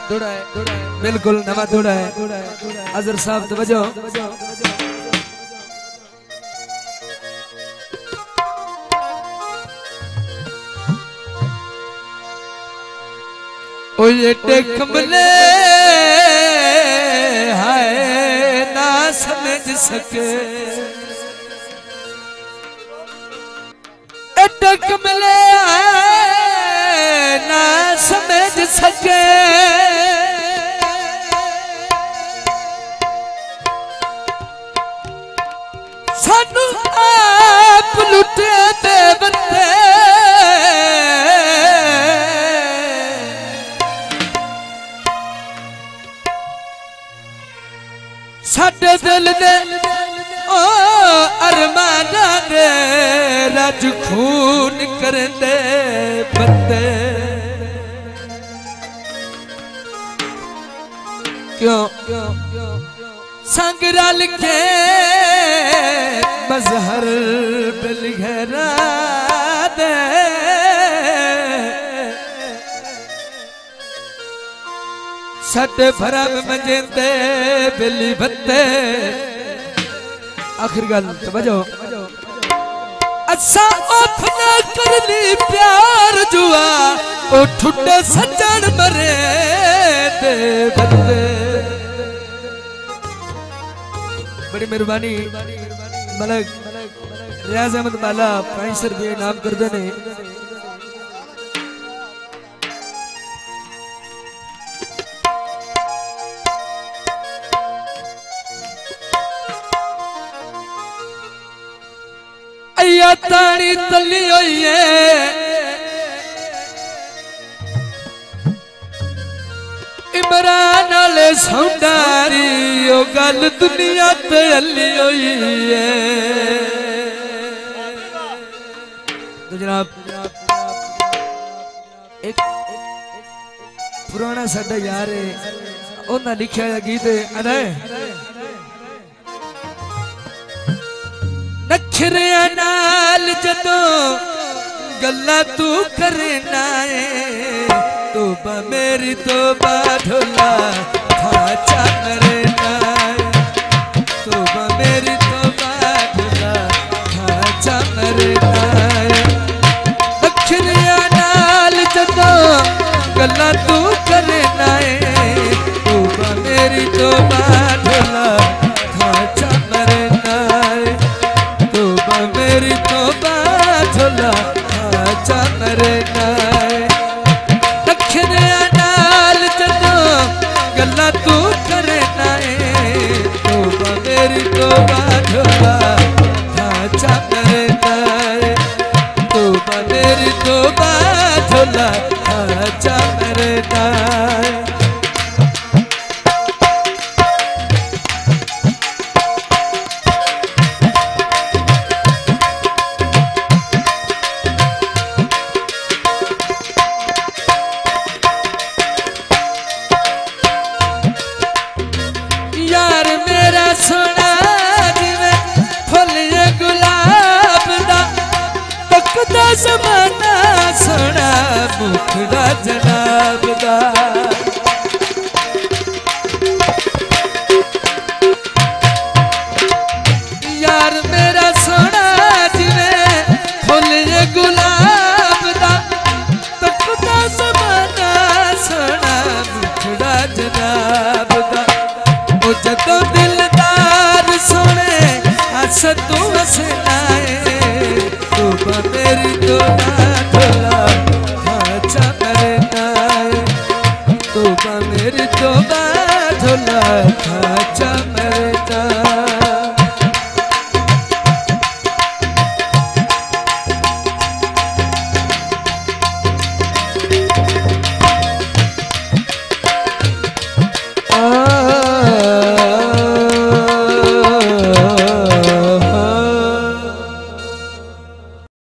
दुड़ा है बिल्कुल नवा दुड़ा है। अजर साहब तवज्जो। ओ ये कमले हाय ना समझ सके, कमले ना समझ सके, सानू आप लुटे दे बंदे, साडे दिल दे ओ अरमाना दे रज खून करंदे बंदे। क्यों संग रल के मजहर बिलघरा दे, साडे भरम मजेंदे बिली बत्ते। आखिर गल तवज्जो। असा अपना कर ली प्यार जुआ, ओ ठुड्डे सज्जन मरे दे बंदे। बड़ी मेहरबानी मलक रियाज अहमद माला 500 रुपये इनाम कर देने। अया ताड़ी तली हुई है, इमरान वाले सौंदारी ओ गल दुनिया ते हली हुई है। तो जनाब एक पुराना साडा यार है, उन्हें लिखा गीत है नखरिया नाल जदों गल्ला तू करना है, तोबा मेरी तोबा ढोला खाचा मरना है, तोबा मेरी तोबा ढोला खाचा मरना है। नखरिया नाल जदों गल्ला तू करना है, तोबा मेरी तोबा ढोला खाचा मरना है, मेरी तोबा ढोला खाचा मरना है। नखरिया नाल जदों गल्ला तू करना है, तोबा मेरी तोबा ढोला खाचा मरना है, तोबा मेरी तोबा ढोला खाचा मरना है। सोना जिवें फुल गुलाब दा, तकदा ज़माना सोना मुखड़ा जनाब दा। यार मेरा सोना जिवें फुल गुलाब दा, तकदा ज़माना सोना मुखड़ा जनाब दा। ओ जदों दिलदार सोने हस तू हसना है, तोबा मेरी तोबा ढोला खाचा मरना है, तोबा मेरी तोबा ढोला